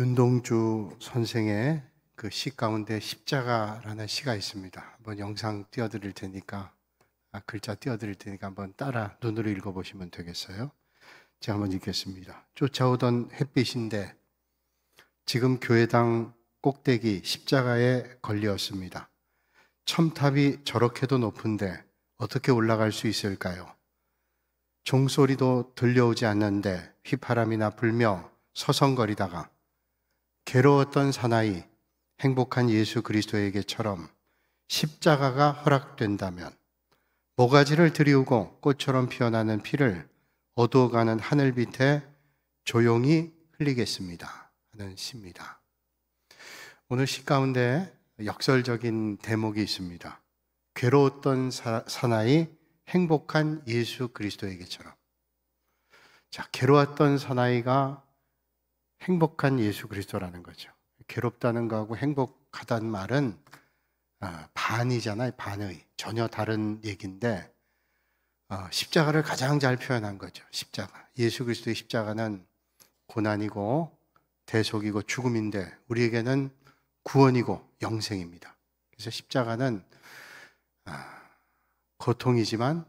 윤동주 선생의 그 시 가운데 십자가라는 시가 있습니다. 한번 영상 띄워드릴 테니까, 글자 띄워드릴 테니까 한번 따라 눈으로 읽어보시면 되겠어요. 제가 한번 읽겠습니다. 쫓아오던 햇빛인데 지금 교회당 꼭대기 십자가에 걸렸습니다. 첨탑이 저렇게도 높은데 어떻게 올라갈 수 있을까요? 종소리도 들려오지 않는데 휘파람이나 불며 서성거리다가 괴로웠던 사나이 행복한 예수 그리스도에게처럼 십자가가 허락된다면 모가지를 들이우고 꽃처럼 피어나는 피를 어두워가는 하늘 밑에 조용히 흘리겠습니다 하는 시입니다. 오늘 시 가운데 역설적인 대목이 있습니다. 괴로웠던 사나이 행복한 예수 그리스도에게처럼. 자, 괴로웠던 사나이가 행복한 예수 그리스도라는 거죠. 괴롭다는 거하고 행복하다는 말은 반이잖아요. 반의. 전혀 다른 얘기인데 십자가를 가장 잘 표현한 거죠. 십자가. 예수 그리스도의 십자가는 고난이고 대속이고 죽음인데 우리에게는 구원이고 영생입니다. 그래서 십자가는 고통이지만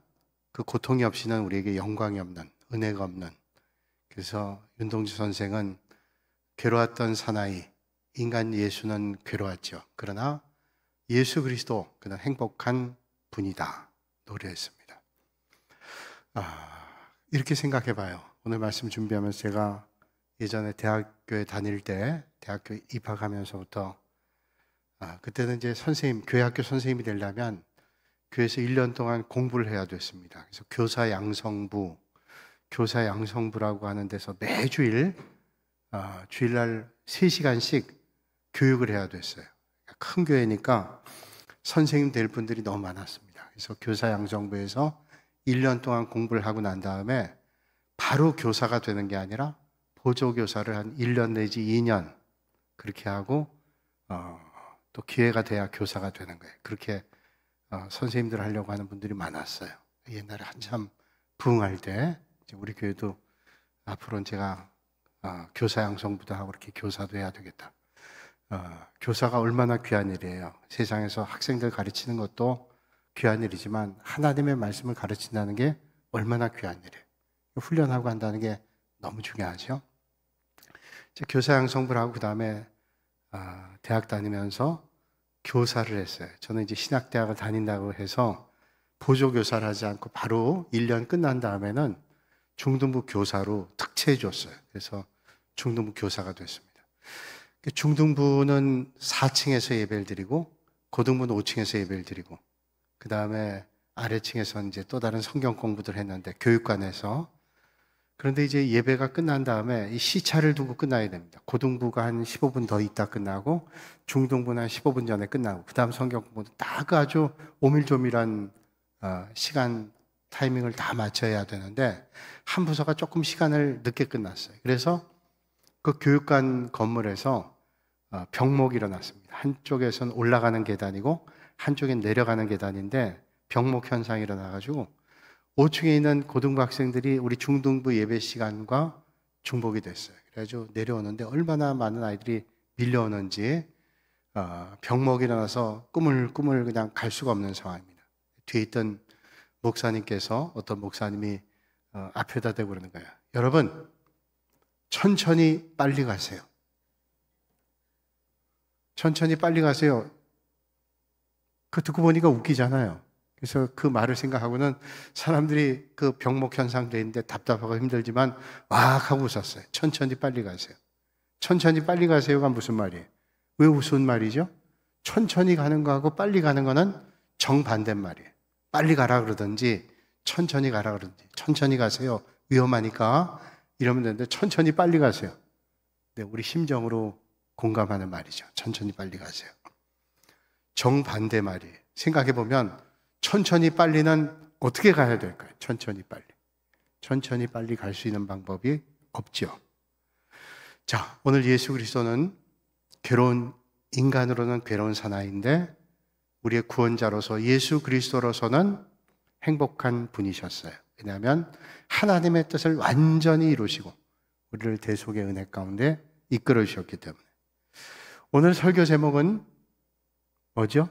그 고통이 없이는 우리에게 영광이 없는, 은혜가 없는. 그래서 윤동주 선생은 괴로웠던 사나이, 인간 예수는 괴로웠죠. 그러나 예수 그리스도, 그는 행복한 분이다 노래했습니다. 이렇게 생각해 봐요. 오늘 말씀 준비하면서 제가 예전에 대학교에 다닐 때, 대학교 입학하면서부터 그때는 이제 선생님, 교회 학교 선생님이 되려면 교회에서 1년 동안 공부를 해야 됐습니다. 그래서 교사 양성부라고 하는 데서 매주일 주일날 3시간씩 교육을 해야 됐어요. 큰 교회니까 선생님 될 분들이 너무 많았습니다. 그래서 교사 양성부에서 1년 동안 공부를 하고 난 다음에 바로 교사가 되는 게 아니라 보조교사를 한 1년 내지 2년 그렇게 하고 또 기회가 돼야 교사가 되는 거예요. 그렇게 선생님들 하려고 하는 분들이 많았어요. 옛날에 한참 부흥할 때 우리 교회도 앞으로는 제가 교사 양성부도 하고 이렇게 교사도 해야 되겠다. 교사가 얼마나 귀한 일이에요. 세상에서 학생들 가르치는 것도 귀한 일이지만 하나님의 말씀을 가르친다는 게 얼마나 귀한 일이에요. 훈련하고 한다는 게 너무 중요하죠. 교사 양성부를 하고 그 다음에 대학 다니면서 교사를 했어요. 저는 이제 신학대학을 다닌다고 해서 보조교사를 하지 않고 바로 1년 끝난 다음에는 중등부 교사로 특채해 줬어요. 그래서 중등부 교사가 됐습니다. 중등부는 4층에서 예배를 드리고 고등부는 5층에서 예배를 드리고 그 다음에 아래층에서 이제 또 다른 성경 공부들 했는데 교육관에서. 그런데 이제 예배가 끝난 다음에 이 시차를 두고 끝나야 됩니다. 고등부가 한 15분 더 있다 끝나고 중등부는 한 15분 전에 끝나고 그 다음 성경 공부도 딱 아주 오밀조밀한 시간 타이밍을 다 맞춰야 되는데 한 부서가 조금 시간을 늦게 끝났어요. 그래서 그 교육관 건물에서 병목이 일어났습니다. 한쪽에서는 올라가는 계단이고 한쪽엔 내려가는 계단인데 병목 현상이 일어나가지고 5층에 있는 고등부 학생들이 우리 중등부 예배 시간과 중복이 됐어요. 그래가지고 내려오는데 얼마나 많은 아이들이 밀려오는지 병목이 일어나서 꾸물꾸물 그냥 갈 수가 없는 상황입니다. 뒤에 있던 목사님께서 어떤 목사님이 앞에다 대고 그러는 거예요. 여러분 천천히 빨리 가세요. 천천히 빨리 가세요. 그 듣고 보니까 웃기잖아요. 그래서 그 말을 생각하고는 사람들이 그 병목 현상 되는데 답답하고 힘들지만 왁 하고 웃었어요. 천천히 빨리 가세요. 천천히 빨리 가세요가 무슨 말이에요? 왜 무슨 말이죠? 천천히 가는 거하고 빨리 가는 거는 정반대 말이에요. 빨리 가라 그러든지 천천히 가라 그러든지 천천히 가세요. 위험하니까 이러면 되는데 천천히 빨리 가세요. 네, 우리 심정으로 공감하는 말이죠. 천천히 빨리 가세요. 정반대 말이에요. 생각해보면 천천히 빨리는 어떻게 가야 될까요? 천천히 빨리. 천천히 빨리 갈 수 있는 방법이 없죠. 자, 오늘 예수 그리스도는 인간으로는 괴로운 사나이인데 우리의 구원자로서 예수 그리스도로서는 행복한 분이셨어요. 왜냐하면 하나님의 뜻을 완전히 이루시고 우리를 대속의 은혜 가운데 이끌어 주셨기 때문에. 오늘 설교 제목은 뭐죠?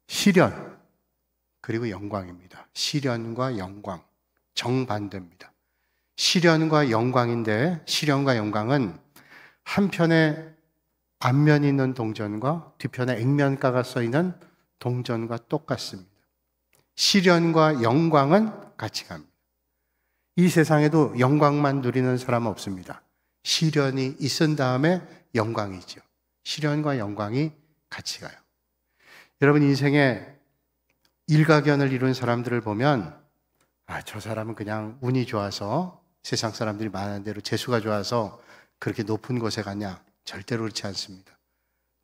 시련 그리고 영광입니다. 시련과 영광, 정반대입니다. 시련과 영광인데, 시련과 영광은 한편에 앞면이 있는 동전과 뒤편에 액면가가 써 있는 동전과 똑같습니다. 시련과 영광은 같이 갑니다. 이 세상에도 영광만 누리는 사람은 없습니다. 시련이 있은 다음에 영광이죠. 시련과 영광이 같이 가요. 여러분, 인생에 일가견을 이룬 사람들을 보면 저 사람은 그냥 운이 좋아서, 세상 사람들이 말하는 대로 재수가 좋아서 그렇게 높은 곳에 갔냐? 절대로 그렇지 않습니다.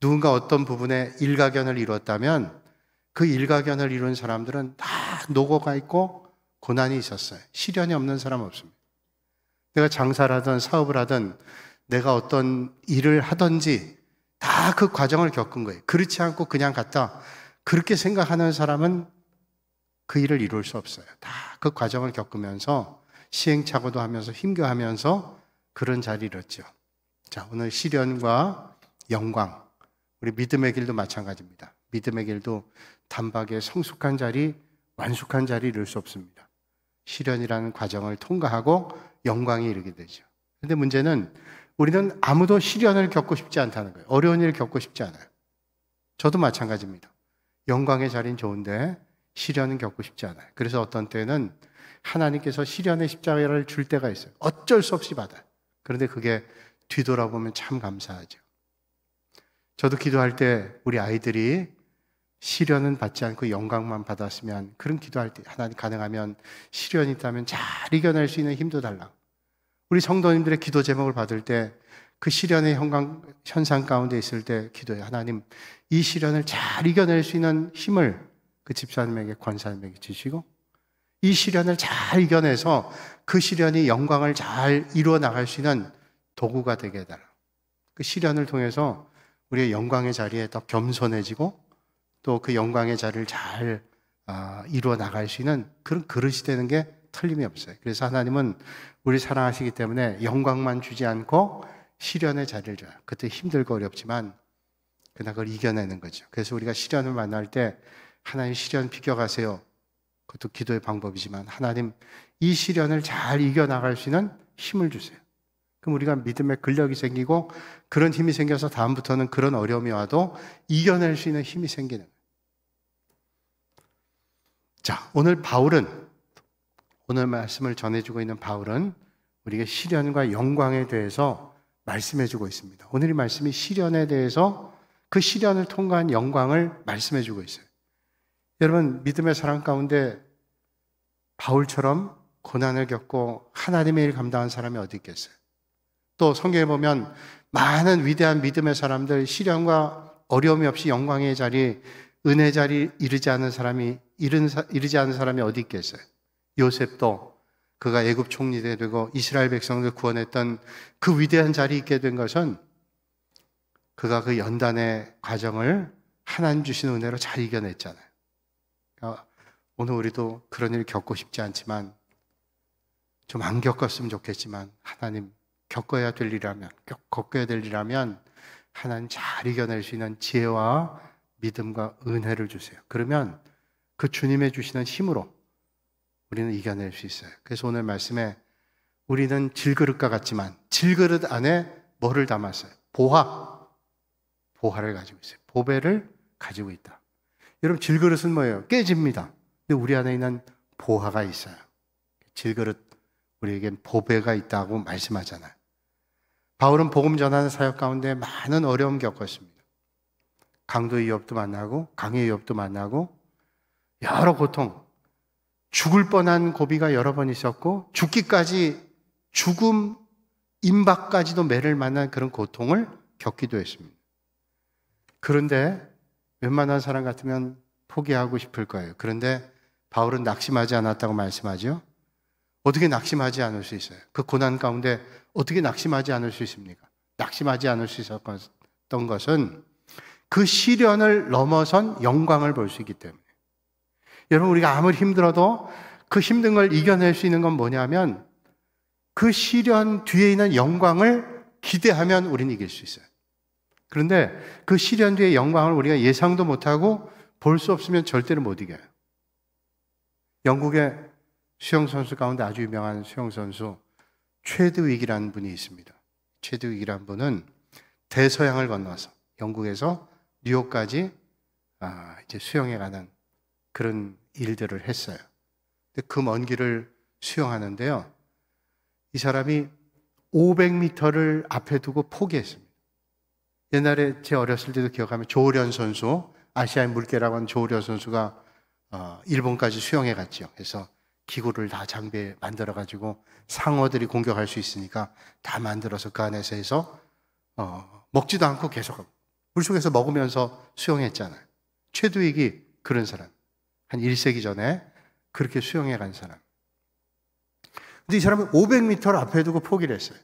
누군가 어떤 부분에 일가견을 이뤘다면 그 일가견을 이룬 사람들은 다 노고가 있고 고난이 있었어요. 시련이 없는 사람은 없습니다. 내가 장사를 하든 사업을 하든 내가 어떤 일을 하든지 다 그 과정을 겪은 거예요. 그렇지 않고 그냥 갔다, 그렇게 생각하는 사람은 그 일을 이룰 수 없어요. 다 그 과정을 겪으면서 시행착오도 하면서 힘겨하면서 그런 자리를 이뤘죠. 자, 오늘 시련과 영광, 우리 믿음의 길도 마찬가지입니다. 믿음의 길도 단박에 성숙한 자리, 완숙한 자리 이룰 수 없습니다. 시련이라는 과정을 통과하고 영광에 이르게 되죠. 그런데 문제는 우리는 아무도 시련을 겪고 싶지 않다는 거예요. 어려운 일을 겪고 싶지 않아요. 저도 마찬가지입니다. 영광의 자리는 좋은데 시련은 겪고 싶지 않아요. 그래서 어떤 때는 하나님께서 시련의 십자가를 줄 때가 있어요. 어쩔 수 없이 받아요. 그런데 그게 뒤돌아보면 참 감사하죠. 저도 기도할 때 우리 아이들이 시련은 받지 않고 영광만 받았으면, 그런 기도할 때 하나님 가능하면 시련이 있다면 잘 이겨낼 수 있는 힘도 달라. 우리 성도님들의 기도 제목을 받을 때 그 시련의 현상 가운데 있을 때 기도해요. 하나님, 이 시련을 잘 이겨낼 수 있는 힘을 그 집사님에게, 권사님에게 주시고, 이 시련을 잘 이겨내서 그 시련이 영광을 잘 이루어 나갈 수 있는 도구가 되게 해달라. 그 시련을 통해서 우리의 영광의 자리에 더 겸손해지고 또 그 영광의 자리를 잘 이루어 나갈 수 있는 그런 그릇이 되는 게 틀림이 없어요. 그래서 하나님은 우리 사랑하시기 때문에 영광만 주지 않고 시련의 자리를 줘요. 그때 힘들고 어렵지만 그러나 그걸 이겨내는 거죠. 그래서 우리가 시련을 만날 때 하나님, 시련 비켜가세요. 그것도 기도의 방법이지만 하나님, 이 시련을 잘 이겨나갈 수 있는 힘을 주세요. 그럼 우리가 믿음의 근력이 생기고 그런 힘이 생겨서 다음부터는 그런 어려움이 와도 이겨낼 수 있는 힘이 생기는 거예요. 자, 오늘 말씀을 전해주고 있는 바울은 우리에게 시련과 영광에 대해서 말씀해주고 있습니다. 오늘 이 말씀이 시련에 대해서, 그 시련을 통과한 영광을 말씀해주고 있어요. 여러분, 믿음의 사람 가운데 바울처럼 고난을 겪고 하나님의 일 감당한 사람이 어디 있겠어요? 또 성경에 보면 많은 위대한 믿음의 사람들, 시련과 어려움이 없이 영광의 자리, 은혜 자리 이르지 않은 사람이 어디 있겠어요? 요셉도 그가 애굽 총리가 되고 이스라엘 백성을 구원했던 그 위대한 자리에 있게 된 것은 그가 그 연단의 과정을 하나님 주신 은혜로 잘 이겨냈잖아요. 그러니까 오늘 우리도 그런 일 겪고 싶지 않지만, 좀 안 겪었으면 좋겠지만, 하나님 겪어야 될 일이라면 하나님 잘 이겨낼 수 있는 지혜와 믿음과 은혜를 주세요. 그러면 그 주님의 주시는 힘으로 우리는 이겨낼 수 있어요. 그래서 오늘 말씀에 우리는 질그릇과 같지만 질그릇 안에 뭐를 담았어요? 보화를 가지고 있어요. 보배를 가지고 있다. 여러분, 질그릇은 뭐예요? 깨집니다. 근데 우리 안에 있는 보화가 있어요. 질그릇, 우리에겐 보배가 있다고 말씀하잖아요. 바울은 복음 전하는 사역 가운데 많은 어려움 겪었습니다. 강도의 위협도 만나고 강의 위협도 만나고 여러 고통, 죽을 뻔한 고비가 여러 번 있었고 죽음 임박까지도 매를 만난 그런 고통을 겪기도 했습니다. 그런데 웬만한 사람 같으면 포기하고 싶을 거예요. 그런데 바울은 낙심하지 않았다고 말씀하죠. 어떻게 낙심하지 않을 수 있어요? 그 고난 가운데 어떻게 낙심하지 않을 수 있습니까? 낙심하지 않을 수 있었던 것은 그 시련을 넘어선 영광을 볼 수 있기 때문에. 여러분, 우리가 아무리 힘들어도 그 힘든 걸 이겨낼 수 있는 건 뭐냐면 그 시련 뒤에 있는 영광을 기대하면 우리는 이길 수 있어요. 그런데 그 시련 뒤의 영광을 우리가 예상도 못하고 볼 수 없으면 절대로 못 이겨요. 영국의 수영선수 가운데 아주 유명한 수영선수 최드윅이라는 분이 있습니다. 최드윅이라는 분은 대서양을 건너서 영국에서 뉴욕까지 이제 수영에 가는 그런 일들을 했어요. 근데 그 먼 길을 수영하는데요. 이 사람이 500m를 앞에 두고 포기했습니다. 옛날에 제 어렸을 때도 기억하면 조련 선수, 아시아의 물개라고 하는 조련 선수가 일본까지 수영해 갔죠. 그래서 기구를 다 장비에 만들어가지고 상어들이 공격할 수 있으니까 다 만들어서 그 안에서 해서 먹지도 않고 계속 물속에서 먹으면서 수영했잖아요. 최두익이 그런 사람. 한 1세기 전에 그렇게 수영해 간 사람. 근데 이 사람은 500m를 앞에 두고 포기를 했어요.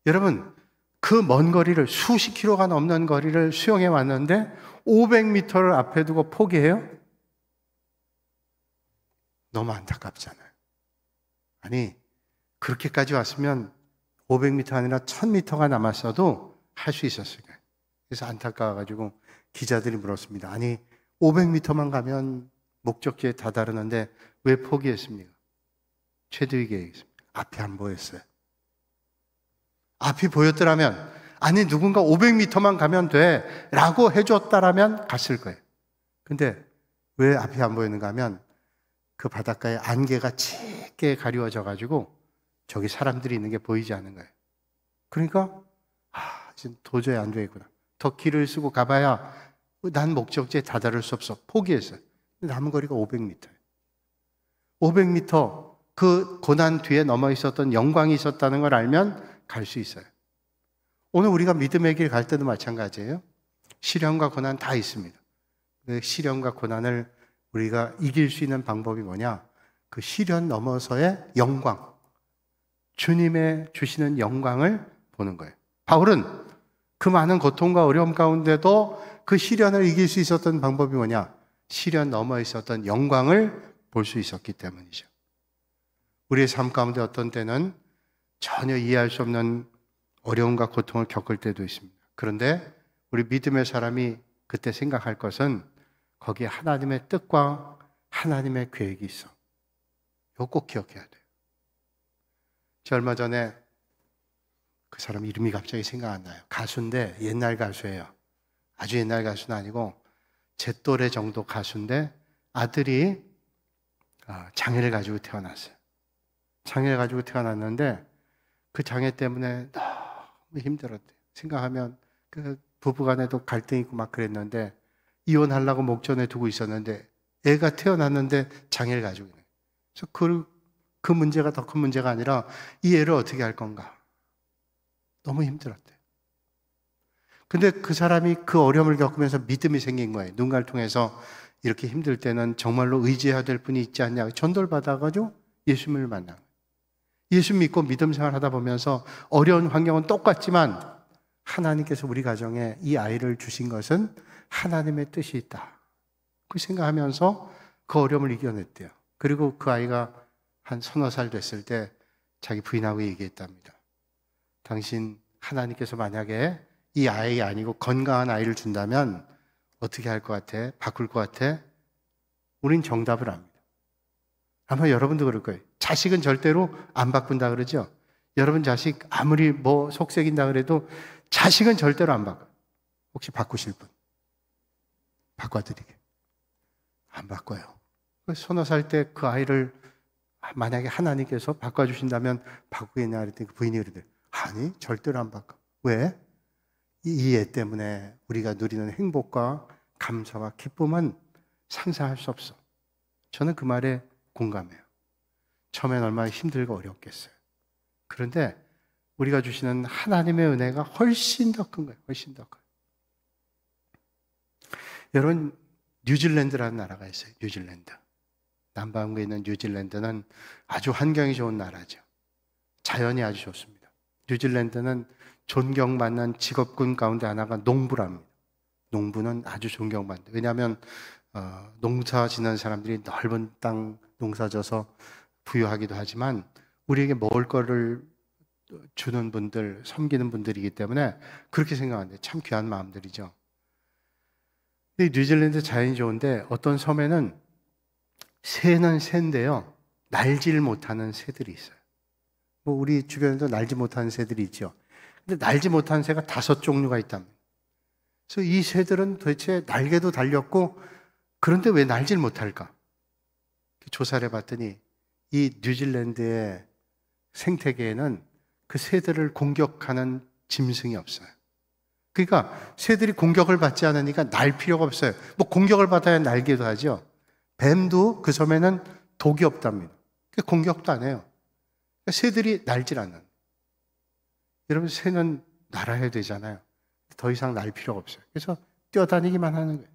여러분, 그 먼 거리를 수십 킬로가 넘는 거리를 수영해 왔는데 500m를 앞에 두고 포기해요? 너무 안타깝잖아요. 아니, 그렇게까지 왔으면 500m 아니라 1000m가 남았어도 할 수 있었을 거예요. 그래서 안타까워가지고 기자들이 물었습니다. 아니, 500m만 가면 목적지에 다다르는데 왜 포기했습니까? 최두익이 얘기했습니다. 앞이 안 보였어요. 앞이 보였더라면, 아니, 누군가 500m만 가면 돼 라고 해줬다라면 갔을 거예요. 근데 왜 앞이 안 보이는가 하면 그 바닷가에 안개가 짙게 가리워져 가지고 저기 사람들이 있는 게 보이지 않는 거예요. 그러니까 지금 도저히 안 되겠구나. 더 길을 쓰고 가봐야 난 목적지에 다다를 수 없어. 포기했어요. 남은 거리가 500m예요. 500m 그 고난 뒤에 넘어 있었던 영광이 있었다는 걸 알면 갈 수 있어요. 오늘 우리가 믿음의 길 갈 때도 마찬가지예요. 시련과 고난 다 있습니다. 그 시련과 고난을 우리가 이길 수 있는 방법이 뭐냐? 그 시련 넘어서의 영광, 주님의 주시는 영광을 보는 거예요. 바울은 그 많은 고통과 어려움 가운데도 그 시련을 이길 수 있었던 방법이 뭐냐? 시련 넘어 있었던 영광을 볼 수 있었기 때문이죠. 우리의 삶 가운데 어떤 때는 전혀 이해할 수 없는 어려움과 고통을 겪을 때도 있습니다. 그런데 우리 믿음의 사람이 그때 생각할 것은 거기에 하나님의 뜻과 하나님의 계획이 있어. 이거 꼭 기억해야 돼요. 저 얼마 전에 그 사람 이름이 갑자기 생각 안 나요. 가수인데 옛날 가수예요. 아주 옛날 가수는 아니고 제 또래 정도 가수인데 아들이 장애를 가지고 태어났어요. 장애를 가지고 태어났는데 그 장애 때문에 너무 힘들었대요. 생각하면 그 부부간에도 갈등이 있고 막 그랬는데 이혼하려고 목전에 두고 있었는데 애가 태어났는데 장애를 가지고 있는 거예요. 그래서 그 문제가 더 큰 문제가 아니라 이 애를 어떻게 할 건가. 너무 힘들었대요. 근데 그 사람이 그 어려움을 겪으면서 믿음이 생긴 거예요. 누군가를 통해서 이렇게 힘들 때는 정말로 의지해야 될 분이 있지 않냐. 전도를 받아가지고 예수님을 만난 거예요. 예수 믿고 믿음 생활하다 보면서 어려운 환경은 똑같지만 하나님께서 우리 가정에 이 아이를 주신 것은 하나님의 뜻이 있다. 그 생각하면서 그 어려움을 이겨냈대요. 그리고 그 아이가 한 서너 살 됐을 때 자기 부인하고 얘기했답니다. 당신 하나님께서 만약에 이 아이 아니고 건강한 아이를 준다면 어떻게 할 것 같아? 바꿀 것 같아? 우린 정답을 압니다. 아마 여러분도 그럴 거예요. 자식은 절대로 안 바꾼다 그러죠? 여러분 자식 아무리 뭐 속색인다 그래도 자식은 절대로 안 바꿔요. 혹시 바꾸실 분? 바꿔드리게. 안 바꿔요. 서너 살 때 그 아이를 만약에 하나님께서 바꿔주신다면 바꾸겠냐 그랬더니 그 부인이 그러더래요. 아니, 절대로 안 바꿔. 왜? 이 애 때문에 우리가 누리는 행복과 감사와 기쁨은 상상할 수 없어. 저는 그 말에 공감해요. 처음엔 얼마나 힘들고 어렵겠어요. 그런데 우리가 주시는 하나님의 은혜가 훨씬 더 큰 거예요. 훨씬 더 커요. 여러분, 뉴질랜드라는 나라가 있어요. 뉴질랜드. 남반구에 있는 뉴질랜드는 아주 환경이 좋은 나라죠. 자연이 아주 좋습니다. 뉴질랜드는 존경받는 직업군 가운데 하나가 농부랍니다. 농부는 아주 존경받는다. 왜냐하면 농사 짓는 사람들이 넓은 땅 농사 져서 부유하기도 하지만 우리에게 먹을 거를 주는 분들, 섬기는 분들이기 때문에 그렇게 생각하는데 참 귀한 마음들이죠. 이 뉴질랜드 자연이 좋은데 어떤 섬에는 새는 새인데요, 날질 못하는 새들이 있어요. 뭐 우리 주변에도 날지 못하는 새들이 있죠. 근데 날지 못하는 새가 5종류가 있답니다. 그래서 이 새들은 도대체 날개도 달렸고 그런데 왜 날질 못할까? 조사를 해봤더니 이 뉴질랜드의 생태계에는 그 새들을 공격하는 짐승이 없어요. 그러니까 새들이 공격을 받지 않으니까 날 필요가 없어요. 뭐 공격을 받아야 날기도 하죠. 뱀도 그 섬에는 독이 없답니다. 공격도 안 해요. 그러니까 새들이 날질 않는. 여러분, 새는 날아야 되잖아요. 더 이상 날 필요가 없어요. 그래서 뛰어다니기만 하는 거예요.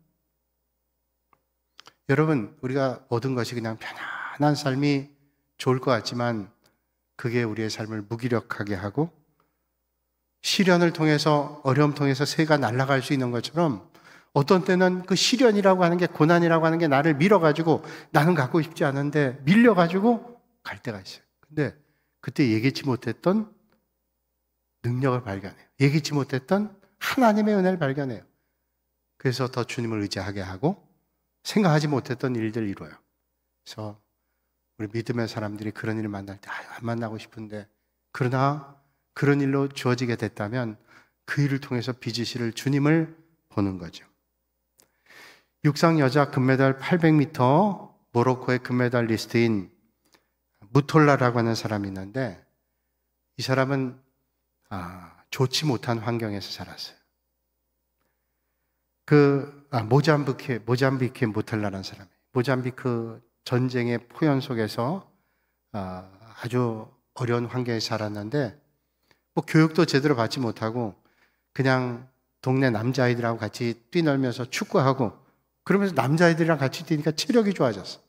여러분, 우리가 모든 것이 그냥 편안한 삶이 좋을 것 같지만 그게 우리의 삶을 무기력하게 하고 시련을 통해서, 어려움 통해서 새가 날아갈 수 있는 것처럼 어떤 때는 그 시련이라고 하는 게, 고난이라고 하는 게 나를 밀어가지고 나는 갖고 싶지 않은데 밀려가지고 갈 때가 있어요. 근데 그때 예기치 못했던 능력을 발견해요. 예기치 못했던 하나님의 은혜를 발견해요. 그래서 더 주님을 의지하게 하고 생각하지 못했던 일들을 이뤄요. 그래서 우리 믿음의 사람들이 그런 일을 만날 때 안 만나고 싶은데, 그러나 그런 일로 주어지게 됐다면 그 일을 통해서 빚으실 주님을 보는 거죠. 육상 여자 금메달 800m 모로코의 금메달리스트인 무톨라라고 하는 사람이 있는데, 이 사람은 좋지 못한 환경에서 자랐어요. 모잠비크의 무톨라라는 사람이에요. 모잠비크 전쟁의 포연 속에서 아주 어려운 환경에 자랐는데, 뭐 교육도 제대로 받지 못하고 그냥 동네 남자아이들하고 같이 뛰놀면서 축구하고 그러면서 남자아이들이랑 같이 뛰니까 체력이 좋아졌어.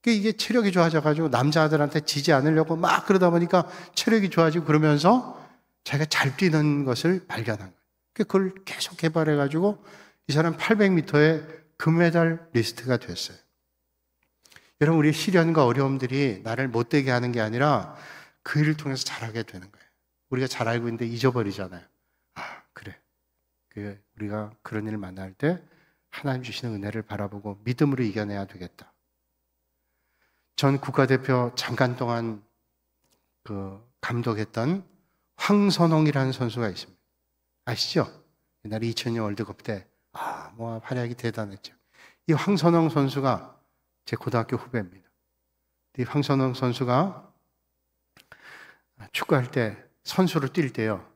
이게 체력이 좋아져가지고 남자아들한테 지지 않으려고 막 그러다 보니까 체력이 좋아지고 그러면서 자기가 잘 뛰는 것을 발견한 거예요. 그걸 계속 개발해가지고 이 사람 800m의 금메달 리스트가 됐어요. 여러분, 우리 시련과 어려움들이 나를 못되게 하는 게 아니라 그 일을 통해서 잘하게 되는 거예요. 우리가 잘 알고 있는데 잊어버리잖아요. 그래. 우리가 그런 일을 만날 때 하나님 주시는 은혜를 바라보고 믿음으로 이겨내야 되겠다. 전 국가대표 잠깐 동안 감독했던 황선홍이라는 선수가 있습니다. 아시죠? 옛날에 2000년 월드컵 때 활약이 대단했죠. 이 황선홍 선수가 제 고등학교 후배입니다. 이 황선홍 선수가 축구할 때, 선수로 뛸 때요,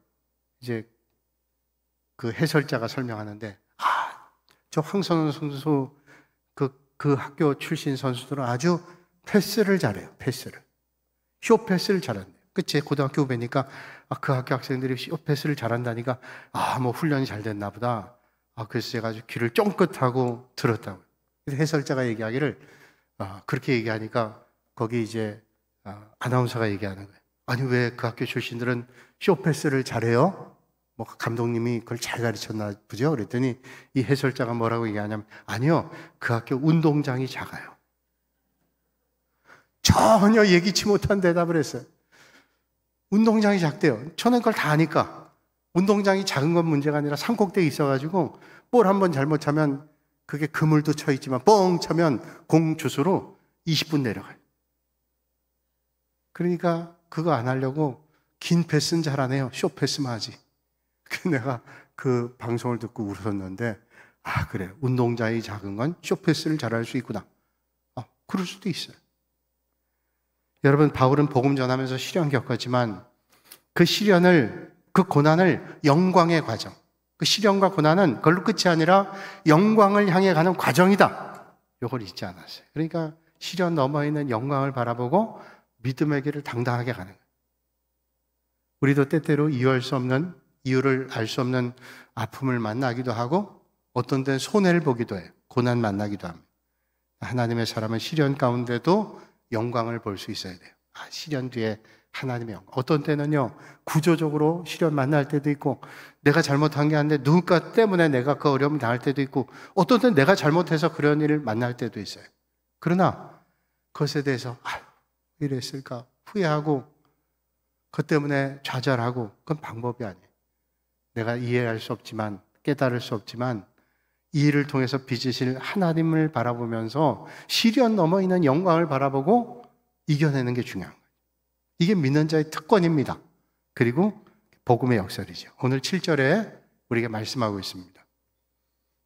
이제 그 해설자가 설명하는데, 저 황선홍 선수 그 학교 출신 선수들은 아주 패스를 잘해요. 패스를. 쇼 패스를 잘한대요. 제 고등학교 후배니까 그 학교 학생들이 쇼 패스를 잘한다니까 뭐 훈련이 잘 됐나 보다. 그래서 제가 아주 귀를 쫑긋하고 들었다고요. 그래서 해설자가 얘기하기를 그렇게 얘기하니까 거기 이제 아나운서가 얘기하는 거예요. 아니, 왜 그 학교 출신들은 쇼 패스를 잘해요? 뭐 감독님이 그걸 잘 가르쳤나 보죠? 그랬더니 이 해설자가 뭐라고 얘기하냐면, 아니요, 그 학교 운동장이 작아요. 전혀 예기치 못한 대답을 했어요. 운동장이 작대요. 저는 그걸 다 아니까. 운동장이 작은 건 문제가 아니라 산꼭대기에 있어가지고 볼 한번 잘못 차면, 그게 그물도 쳐 있지만 뻥 차면 공 주수로 20분 내려가요. 그러니까 그거 안 하려고 긴 패스는 잘하네요. 쇼 패스만 하지. 내가 그 방송을 듣고 웃었는데, 그래, 운동장이 작은 건 쇼 패스를 잘할 수 있구나. 그럴 수도 있어요. 여러분, 바울은 복음 전하면서 시련 겪었지만 그 시련을, 그 고난을 영광의 과정, 그 시련과 고난은 그걸로 끝이 아니라 영광을 향해 가는 과정이다, 이걸 잊지 않았어요. 그러니까 시련 너머에 있는 영광을 바라보고 믿음의 길을 당당하게 가는 거예요. 우리도 때때로 이유를 알 수 없는 아픔을 만나기도 하고 어떤 때는 손해를 보기도 해요. 고난 만나기도 합니다. 하나님의 사람은 시련 가운데도 영광을 볼 수 있어야 돼요. 시련 뒤에 하나님의 영광. 어떤 때는요, 구조적으로 시련 만날 때도 있고, 내가 잘못한 게 아닌데 누군가 때문에 내가 그 어려움을 당할 때도 있고, 어떤 때는 내가 잘못해서 그런 일을 만날 때도 있어요. 그러나 그것에 대해서 이랬을까 후회하고 그것 때문에 좌절하고, 그건 방법이 아니에요. 내가 이해할 수 없지만, 깨달을 수 없지만 이 일을 통해서 빚으실 하나님을 바라보면서 시련 넘어 있는 영광을 바라보고 이겨내는 게 중요한 거예요. 이게 믿는 자의 특권입니다. 그리고 복음의 역설이죠. 오늘 7절에 우리가 말씀하고 있습니다.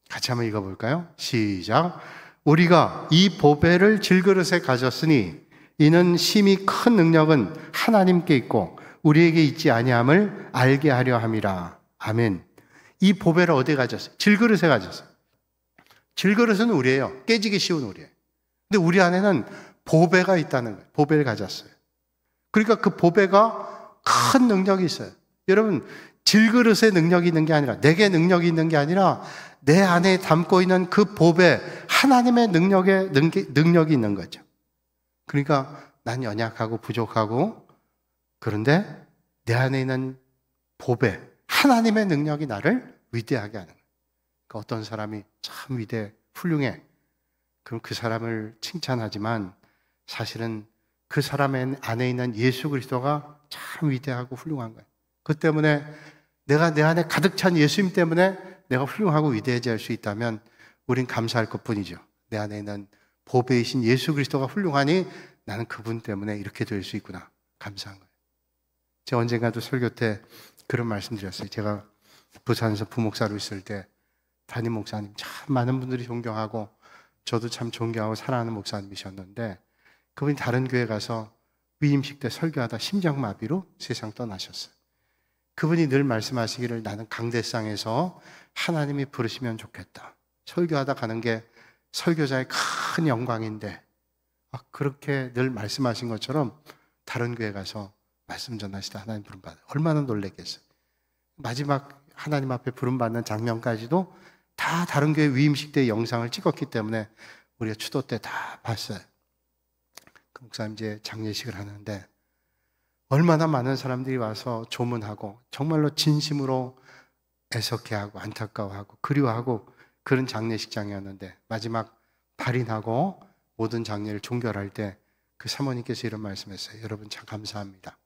같이 한번 읽어볼까요? 시작. 우리가 이 보배를 질그릇에 가졌으니 이는 심히 큰 능력은 하나님께 있고 우리에게 있지 아니함을 알게 하려 함이라. 아멘. 이 보배를 어디에 가졌어요? 질그릇에 가졌어요. 질그릇은 우리예요. 깨지기 쉬운 우리예요. 근데 우리 안에는 보배가 있다는 거예요. 보배를 가졌어요. 그러니까 그 보배가 큰 능력이 있어요. 여러분, 질그릇에 능력이 있는 게 아니라, 내게 능력이 있는 게 아니라 내 안에 담고 있는 그 보배, 하나님의 능력이 있는 거죠. 그러니까 난 연약하고 부족하고, 그런데 내 안에 있는 보배, 하나님의 능력이 나를 위대하게 하는 거예요. 그러니까 어떤 사람이 참 위대해, 훌륭해. 그럼 그 사람을 칭찬하지만 사실은 그 사람 안에 있는 예수 그리스도가 참 위대하고 훌륭한 거예요. 그 때문에 내가 내 안에 가득 찬 예수님 때문에 내가 훌륭하고 위대해질 수 있다면 우린 감사할 것뿐이죠. 내 안에 있는 보배이신 예수 그리스도가 훌륭하니 나는 그분 때문에 이렇게 될 수 있구나. 감사한 거예요. 제가 언젠가도 설교 때 그런 말씀 드렸어요. 제가 부산에서 부목사로 있을 때 담임 목사님 참 많은 분들이 존경하고 저도 참 존경하고 사랑하는 목사님이셨는데 그분이 다른 교회 가서 위임식 때 설교하다 심장마비로 세상 떠나셨어요. 그분이 늘 말씀하시기를 나는 강대상에서 하나님이 부르시면 좋겠다. 설교하다 가는 게 설교자의 큰 영광인데 그렇게 늘 말씀하신 것처럼 다른 교회 가서 말씀 전하시다 하나님 부름받아요. 얼마나 놀랬겠어요. 마지막 하나님 앞에 부름받는 장면까지도 다 다른 교회 위임식 때 영상을 찍었기 때문에 우리가 추도 때 다 봤어요. 그 목사님 이제 장례식을 하는데 얼마나 많은 사람들이 와서 조문하고 정말로 진심으로 애석해하고 안타까워하고 그리워하고 그런 장례식장이었는데 마지막 발인하고 모든 장례를 종결할 때 그 사모님께서 이런 말씀했어요. 여러분 참 감사합니다.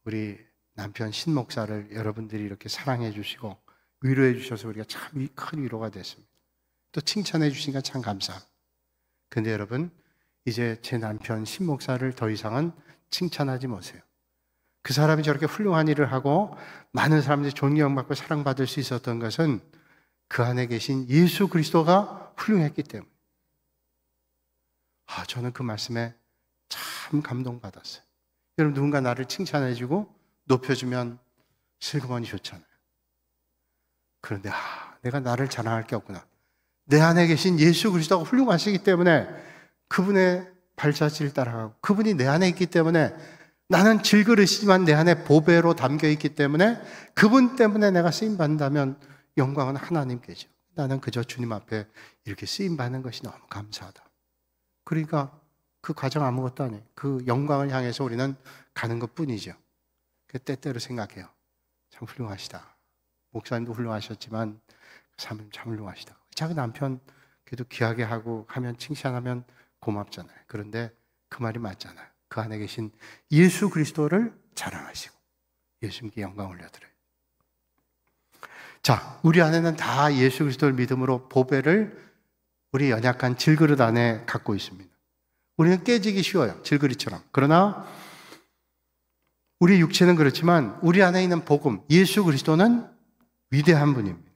우리 남편 신 목사를 여러분들이 이렇게 사랑해 주시고 위로해 주셔서 우리가 참 큰 위로가 됐습니다. 또 칭찬해 주시니까 참 감사합니다. 근데 여러분 이제 제 남편 신 목사를 더 이상은 칭찬하지 마세요. 그 사람이 저렇게 훌륭한 일을 하고 많은 사람들이 존경받고 사랑받을 수 있었던 것은 그 안에 계신 예수 그리스도가 훌륭했기 때문에. 저는 그 말씀에 참 감동받았어요. 여러분 누군가 나를 칭찬해주고 높여주면 슬그머니 좋잖아요. 그런데 내가 나를 자랑할 게 없구나. 내 안에 계신 예수 그리스도가 훌륭하시기 때문에 그분의 발자취를 따라가고 그분이 내 안에 있기 때문에 나는 질그릇이지만 내 안에 보배로 담겨 있기 때문에 그분 때문에 내가 쓰임받는다면 영광은 하나님께죠. 나는 그저 주님 앞에 이렇게 쓰임받는 것이 너무 감사하다. 그러니까 그 과정 아무것도 아니에요. 그 영광을 향해서 우리는 가는 것뿐이죠. 때때로 생각해요. 참 훌륭하시다. 목사님도 훌륭하셨지만 참 훌륭하시다. 자기 남편 그래도 귀하게 하고 하면 칭찬하면 고맙잖아요. 그런데 그 말이 맞잖아요. 그 안에 계신 예수 그리스도를 자랑하시고 예수님께 영광 올려드려요. 자, 우리 안에는 다 예수 그리스도를 믿음으로 보배를 우리 연약한 질그릇 안에 갖고 있습니다. 우리는 깨지기 쉬워요. 질그릇처럼. 그러나 우리 육체는 그렇지만 우리 안에 있는 복음, 예수 그리스도는 위대한 분입니다.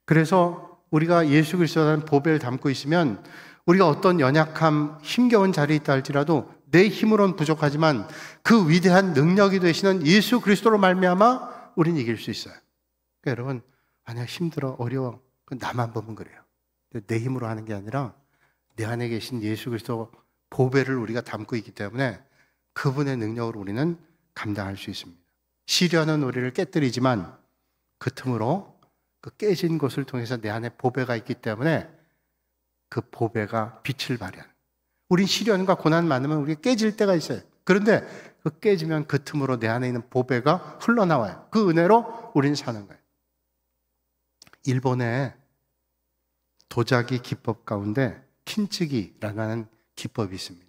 그래서 우리가 예수 그리스도라는 보배를 담고 있으면 우리가 어떤 연약함, 힘겨운 자리에 있다 할지라도 내 힘으로는 부족하지만 그 위대한 능력이 되시는 예수 그리스도로 말미암아 우리는 이길 수 있어요. 그러니까 여러분, 아니야 힘들어, 어려워. 그건 나만 보면 그래요. 내 힘으로 하는 게 아니라 내 안에 계신 예수 그리스도 보배를 우리가 담고 있기 때문에 그분의 능력으로 우리는 감당할 수 있습니다. 시련은 우리를 깨뜨리지만 그 틈으로 그 깨진 것을 통해서 내 안에 보배가 있기 때문에 그 보배가 빛을 발휘하는. 우린 시련과 고난 많으면 우리가 깨질 때가 있어요. 그런데 그 깨지면 그 틈으로 내 안에 있는 보배가 흘러나와요. 그 은혜로 우린 사는 거예요. 일본의 도자기 기법 가운데 킨츠기라고 하는 기법이 있습니다.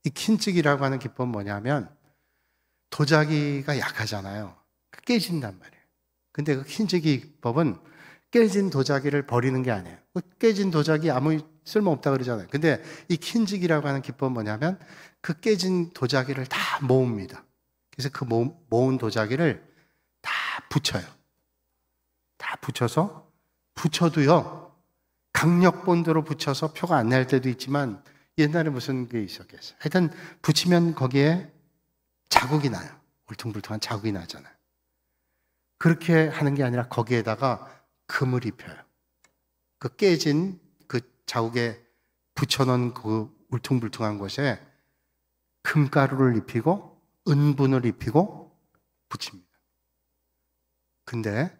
이 킨츠기라고 하는 기법은 뭐냐면 도자기가 약하잖아요. 깨진단 말이에요. 근데 그 킨지기 기법은 깨진 도자기를 버리는 게 아니에요. 깨진 도자기 아무 쓸모없다 그러잖아요. 근데 이 킨지기라고 하는 기법은 뭐냐면 그 깨진 도자기를 다 모읍니다. 그래서 그 모은 도자기를 다 붙여요. 다 붙여서, 붙여도요, 강력본드로 붙여서 표가 안 날 때도 있지만 옛날에 무슨 게 있었겠어요. 하여튼 붙이면 거기에 자국이 나요. 울퉁불퉁한 자국이 나잖아요. 그렇게 하는 게 아니라 거기에다가 금을 입혀요. 그 깨진 그 자국에 붙여놓은 그 울퉁불퉁한 곳에 금가루를 입히고 은분을 입히고 붙입니다. 근데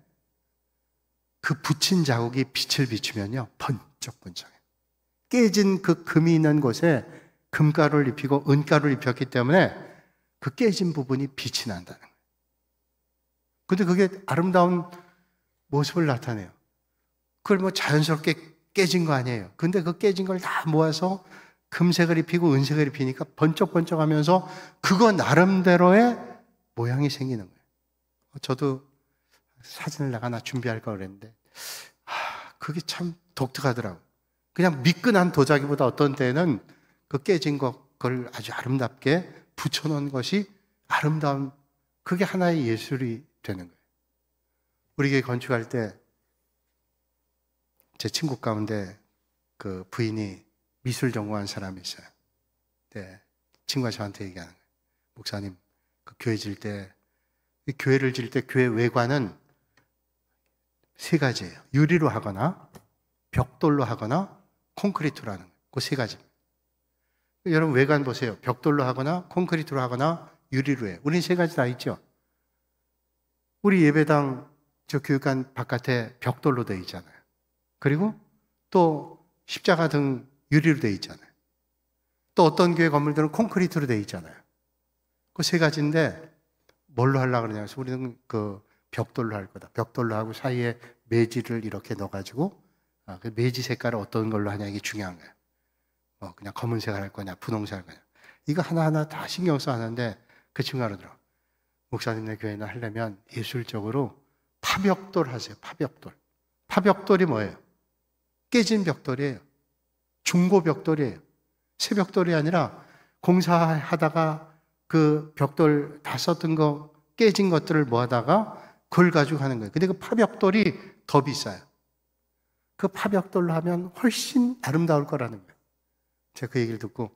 그 붙인 자국이 빛을 비추면요, 번쩍번쩍해요. 깨진 그 금이 있는 곳에 금가루를 입히고 은가루를 입혔기 때문에 그 깨진 부분이 빛이 난다는 거예요. 근데 그게 아름다운 모습을 나타내요. 그걸 뭐 자연스럽게 깨진 거 아니에요. 근데 그 깨진 걸 다 모아서 금색을 입히고 은색을 입히니까 번쩍번쩍 하면서 그거 나름대로의 모양이 생기는 거예요. 저도 사진을 하나 준비할 걸 그랬는데, 그게 참 독특하더라고요. 그냥 미끈한 도자기보다 어떤 때는 그 깨진 그걸 아주 아름답게 붙여놓은 것이 아름다운, 그게 하나의 예술이 되는 거예요. 우리 교회 건축할 때 제 친구 가운데 그 부인이 미술 전공한 사람이 있어요. 네, 친구가 저한테 얘기하는 거예요. 목사님, 그 교회 질 때, 교회를 질 때 교회 외관은 세 가지예요. 유리로 하거나 벽돌로 하거나 콘크리트로 하는 거예요. 그 세 가지. 여러분 외관 보세요. 벽돌로 하거나 콘크리트로 하거나 유리로 해요. 우린 세 가지 다 있죠. 우리 예배당 저 교육관 바깥에 벽돌로 되어 있잖아요. 그리고 또 십자가 등 유리로 되어 있잖아요. 또 어떤 교회 건물들은 콘크리트로 되어 있잖아요. 그 세 가지인데 뭘로 하려고 그러냐면 우리는 그 벽돌로 할 거다. 벽돌로 하고 사이에 매지를 이렇게 넣어가지고 그 매지 색깔을 어떤 걸로 하냐 이게 중요한 거예요. 그냥 검은색을 할 거냐 분홍색을 할 거냐 이거 하나하나 다 신경 써 하는데 그 친구가 그러더라고요. 목사님네 교회는 하려면 예술적으로 파벽돌 하세요. 파벽돌. 파벽돌이 뭐예요? 깨진 벽돌이에요. 중고 벽돌이에요. 새 벽돌이 아니라 공사하다가 그 벽돌 다 썼던 거 깨진 것들을 모아다가 그걸 가지고 하는 거예요. 근데 그 파벽돌이 더 비싸요. 그 파벽돌로 하면 훨씬 아름다울 거라는 거예요. 제가 그 얘기를 듣고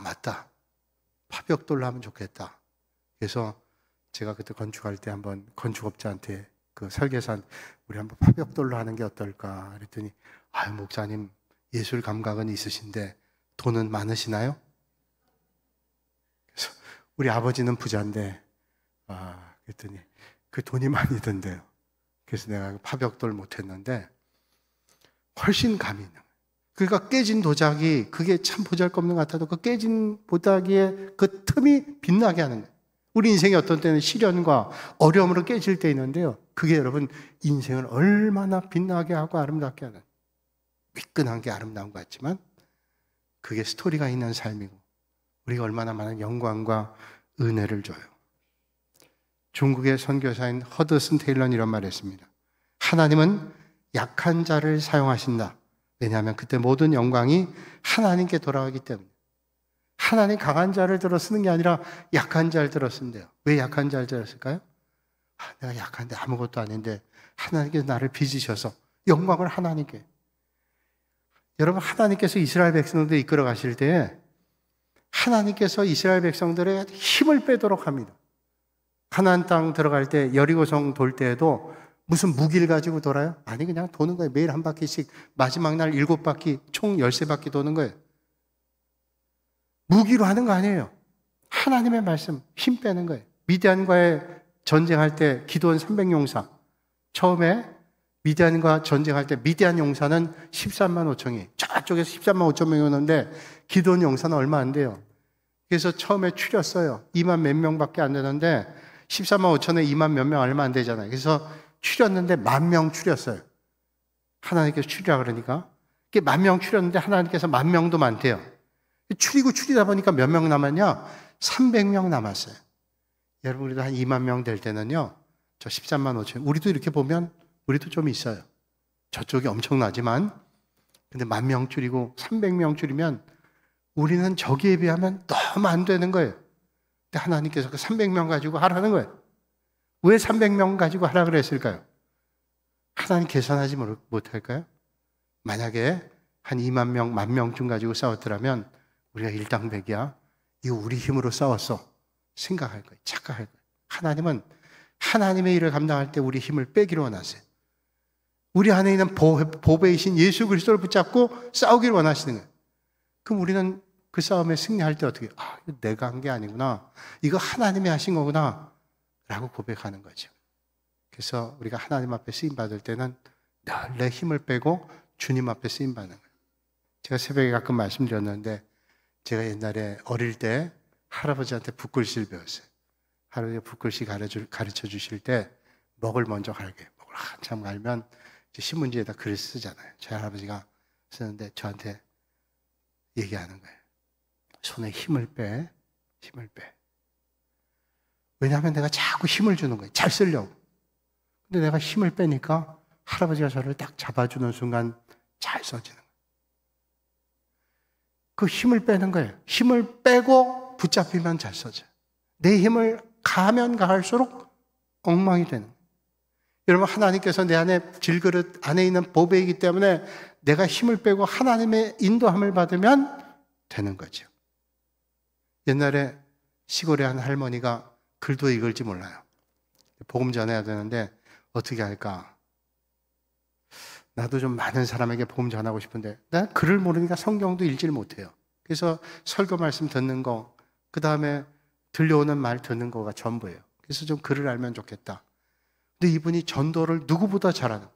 맞다. 파벽돌로 하면 좋겠다. 그래서 제가 그때 건축할 때 한번 건축업자한테 그 설계사 우리 한번 파벽돌로 하는 게 어떨까 그랬더니 목사님 예술 감각은 있으신데 돈은 많으시나요? 그래서 우리 아버지는 부자인데 그랬더니 그 돈이 많이 든대요. 그래서 내가 파벽돌 못했는데 훨씬 감이 있는 거예요. 그러니까 깨진 도자기 그게 참 보잘것없는 것 같아도 그 깨진 도자기의 그 틈이 빛나게 하는 거예요. 우리 인생이 어떤 때는 시련과 어려움으로 깨질 때 있는데요. 그게 여러분 인생을 얼마나 빛나게 하고 아름답게 하는 미끈한 게 아름다운 것 같지만 그게 스토리가 있는 삶이고 우리가 얼마나 많은 영광과 은혜를 줘요. 중국의 선교사인 허드슨 테일러는 이런 말을 했습니다. 하나님은 약한 자를 사용하신다. 왜냐하면 그때 모든 영광이 하나님께 돌아가기 때문에. 하나님 강한 자를 들어 쓰는 게 아니라 약한 자를 들어 쓴대요. 왜 약한 자를 들어 쓸까요? 내가 약한데 아무것도 아닌데 하나님께서 나를 빚으셔서 영광을 하나님께. 여러분 하나님께서 이스라엘 백성들을 이끌어 가실 때에 하나님께서 이스라엘 백성들의 힘을 빼도록 합니다. 가나안 땅 들어갈 때 여리고성 돌 때에도 무슨 무기를 가지고 돌아요? 아니 그냥 도는 거예요. 매일 한 바퀴씩 마지막 날 7바퀴 총 13바퀴 도는 거예요. 무기로 하는 거 아니에요. 하나님의 말씀 힘 빼는 거예요. 미디안과의 전쟁할 때 기드온 300용사 처음에 미디안과 전쟁할 때 미디안 용사는 13만 5천이 저쪽에서 13만 5천 명이 오는데 기드온 용사는 얼마 안 돼요. 그래서 처음에 추렸어요. 2만 몇 명밖에 안 되는데 14만 5천에 2만 몇 명 얼마 안 되잖아요. 그래서 추렸는데 10,000명 추렸어요. 하나님께서 추리라 그러니까 10,000명 추렸는데 하나님께서 10,000명도 많대요. 추리고 추리다 보니까 몇 명 남았냐? 300명 남았어요. 여러분, 우리도 한 2만 명 될 때는요, 저 13만 5천, 우리도 이렇게 보면 우리도 좀 있어요. 저쪽이 엄청나지만, 근데 10,000명 줄이고 300명 줄이면 우리는 저기에 비하면 너무 안 되는 거예요. 근데 하나님께서 그 300명 가지고 하라는 거예요. 왜 300명 가지고 하라 그랬을까요? 하나님 계산하지 못할까요? 만약에 한 2만 명, 10,000명쯤 가지고 싸웠더라면 우리가 일당백이야. 이거 우리 힘으로 싸웠어. 생각할 거예요. 착각할 거예요. 하나님은 하나님의 일을 감당할 때 우리 힘을 빼기를 원하세요. 우리 안에 있는 보배이신 예수 그리스도를 붙잡고 싸우기를 원하시는 거예요. 그럼 우리는 그 싸움에 승리할 때 어떻게 해요? 아, 이거 내가 한 게 아니구나. 이거 하나님이 하신 거구나. 라고 고백하는 거죠. 그래서 우리가 하나님 앞에 쓰임받을 때는 늘 내 힘을 빼고 주님 앞에 쓰임받는 거예요. 제가 새벽에 가끔 말씀드렸는데 제가 옛날에 어릴 때 할아버지한테 붓글씨를 배웠어요. 할아버지가 붓글씨 가르쳐 주실 때 먹을 먼저 갈게요. 먹을 한참 갈면 이제 신문지에다 글을 쓰잖아요. 제 할아버지가 쓰는데 저한테 얘기하는 거예요. 손에 힘을 빼, 힘을 빼. 왜냐하면 내가 자꾸 힘을 주는 거예요. 잘 쓰려고. 근데 내가 힘을 빼니까 할아버지가 저를 딱 잡아주는 순간 잘 써지는 거예요. 그 힘을 빼는 거예요. 힘을 빼고 붙잡히면 잘 써져요. 내 힘을 가하면 가할수록 엉망이 되는 거예요. 여러분, 하나님께서 내 안에 질그릇 안에 있는 보배이기 때문에 내가 힘을 빼고 하나님의 인도함을 받으면 되는 거죠. 옛날에 시골에 한 할머니가 글도 읽을지 몰라요. 복음 전해야 되는데 어떻게 할까? 나도 좀 많은 사람에게 복음 전하고 싶은데 나 글을 모르니까 성경도 읽질 못해요. 그래서 설교 말씀 듣는 거, 그 다음에 들려오는 말 듣는 거가 전부예요. 그래서 좀 글을 알면 좋겠다. 근데 이분이 전도를 누구보다 잘하는,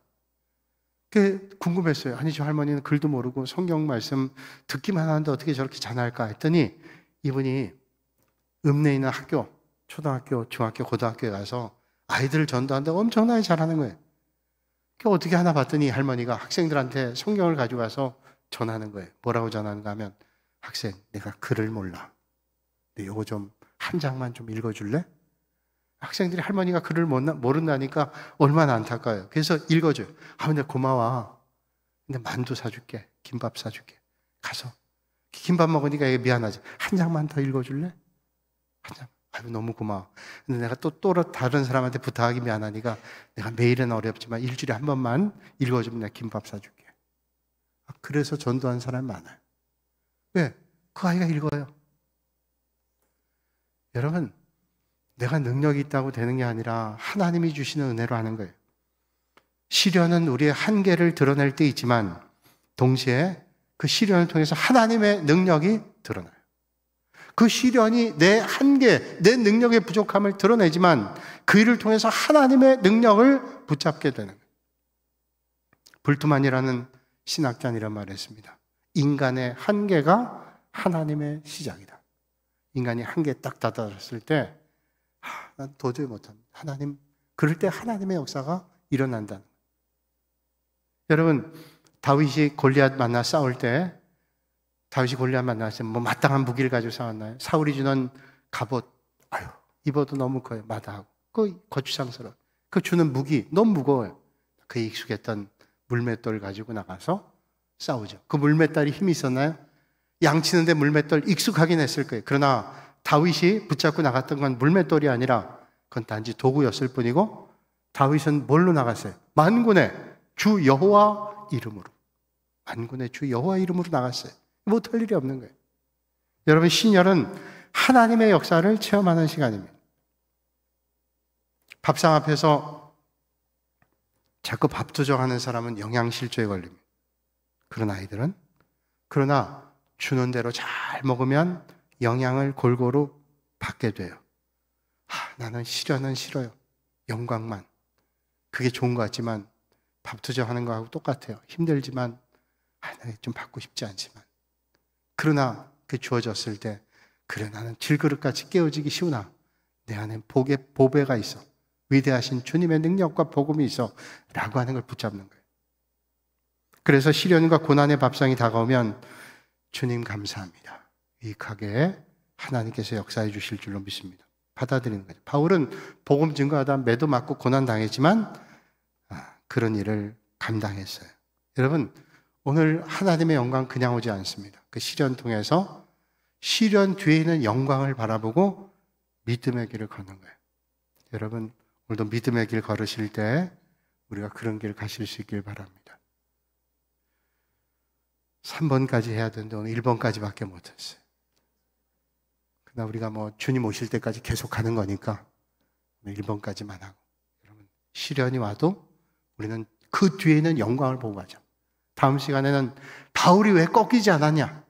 그게 궁금했어요. 아니, 저 할머니는 글도 모르고 성경 말씀 듣기만 하는데 어떻게 저렇게 잘할까 했더니 이분이 읍내에 있는 학교, 초등학교, 중학교, 고등학교에 가서 아이들을 전도하는데 엄청나게 잘하는 거예요. 그러니까 어떻게 하나 봤더니 할머니가 학생들한테 성경을 가져가서 전하는 거예요. 뭐라고 전하는가 하면, 학생, 내가 글을 몰라. 근데 요거 좀 한 장만 좀 읽어줄래? 학생들이 할머니가 글을 모른다니까 얼마나 안타까워요. 그래서 읽어줘요. 아, 근데 고마워. 근데 만두 사줄게. 김밥 사줄게. 가서 김밥 먹으니까 미안하지. 한 장만 더 읽어줄래? 한 장. 아유, 너무 고마워. 근데 내가 또 다른 사람한테 부탁하기 미안하니까 내가 매일은 어렵지만 일주일에 한 번만 읽어주면 내가 김밥 사줄게. 그래서 전도한 사람이 많아요. 왜? 그 아이가 읽어요. 여러분, 내가 능력이 있다고 되는 게 아니라 하나님이 주시는 은혜로 하는 거예요. 시련은 우리의 한계를 드러낼 때 있지만 동시에 그 시련을 통해서 하나님의 능력이 드러나요. 그 시련이 내 한계, 내 능력의 부족함을 드러내지만 그 일을 통해서 하나님의 능력을 붙잡게 되는 거예요. 불트만이라는 신학자는 이런 말을 했습니다. 인간의 한계가 하나님의 시작이다. 인간이 한계에 딱 다다랐을 때 난 도저히 못합니다. 하나님, 그럴 때 하나님의 역사가 일어난다는 거예요. 여러분, 다윗이 골리앗 만나 싸울 때 다윗이 골리앗 만났을 때 뭐 마땅한 무기를 가지고 싸웠나요? 사울이 주는 갑옷, 아유, 입어도 너무 커요. 마다하고. 그 거추장스러워. 그 주는 무기 너무 무거워요. 그에 익숙했던 물맷돌 가지고 나가서 싸우죠. 그 물맷돌이 힘이 있었나요? 양치는데 물맷돌 익숙하긴 했을 거예요. 그러나 다윗이 붙잡고 나갔던 건 물맷돌이 아니라 그건 단지 도구였을 뿐이고 다윗은 뭘로 나갔어요? 만군의 주 여호와 이름으로. 만군의 주 여호와 이름으로 나갔어요. 못할 일이 없는 거예요. 여러분, 신열은 하나님의 역사를 체험하는 시간입니다. 밥상 앞에서 자꾸 밥 투정하는 사람은 영양실조에 걸립니다. 그런 아이들은. 그러나 주는 대로 잘 먹으면 영양을 골고루 받게 돼요. 나는 시련은 싫어요. 영광만. 그게 좋은 것 같지만 밥 투정하는 거하고 똑같아요. 힘들지만 좀 받고 싶지 않지만. 그러나 그 주어졌을 때, 그래, 나는 질그릇같이 깨어지기 쉬우나 내 안에 보배가 있어. 위대하신 주님의 능력과 복음이 있어. 라고 하는 걸 붙잡는 거예요. 그래서 시련과 고난의 밥상이 다가오면 주님 감사합니다. 유익하게 하나님께서 역사해 주실 줄로 믿습니다. 받아들이는 거죠. 바울은 복음 증거하다 매도 맞고 고난 당했지만 그런 일을 감당했어요. 여러분, 오늘 하나님의 영광 그냥 오지 않습니다. 그 시련 통해서 시련 뒤에 있는 영광을 바라보고 믿음의 길을 걷는 거예요. 여러분, 오늘도 믿음의 길 걸으실 때 우리가 그런 길 가실 수 있길 바랍니다. 3번까지 해야 되는데 오늘 1번까지밖에 못했어요. 그러나 우리가 주님 오실 때까지 계속 가는 거니까 1번까지만 하고, 여러분, 시련이 와도 우리는 그 뒤에 있는 영광을 보고 가죠. 다음 시간에는 바울이 왜 꺾이지 않았냐?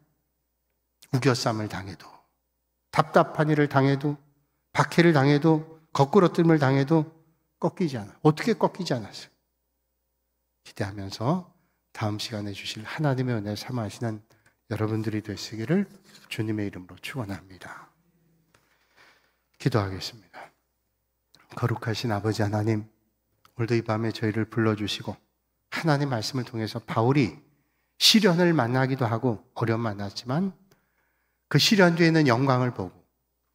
우겨쌈을 당해도, 답답한 일을 당해도, 박해를 당해도, 거꾸로뜸을 당해도 꺾이지 않아. 어떻게 꺾이지 않았어요? 기대하면서 다음 시간에 주실 하나님의 은혜 삼아하시는 여러분들이 되시기를 주님의 이름으로 축원합니다. 기도하겠습니다. 거룩하신 아버지 하나님, 오늘도 이 밤에 저희를 불러주시고 하나님 말씀을 통해서 바울이 시련을 만나기도 하고 어려움 만났지만 그 시련 뒤에는 영광을 보고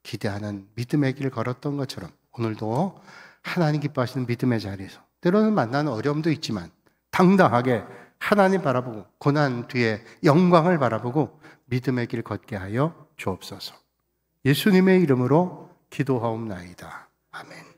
기대하는 믿음의 길을 걸었던 것처럼 오늘도 하나님 기뻐하시는 믿음의 자리에서 때로는 만나는 어려움도 있지만 당당하게 하나님 바라보고 고난 뒤에 영광을 바라보고 믿음의 길 걷게 하여 주옵소서. 예수님의 이름으로 기도하옵나이다. 아멘.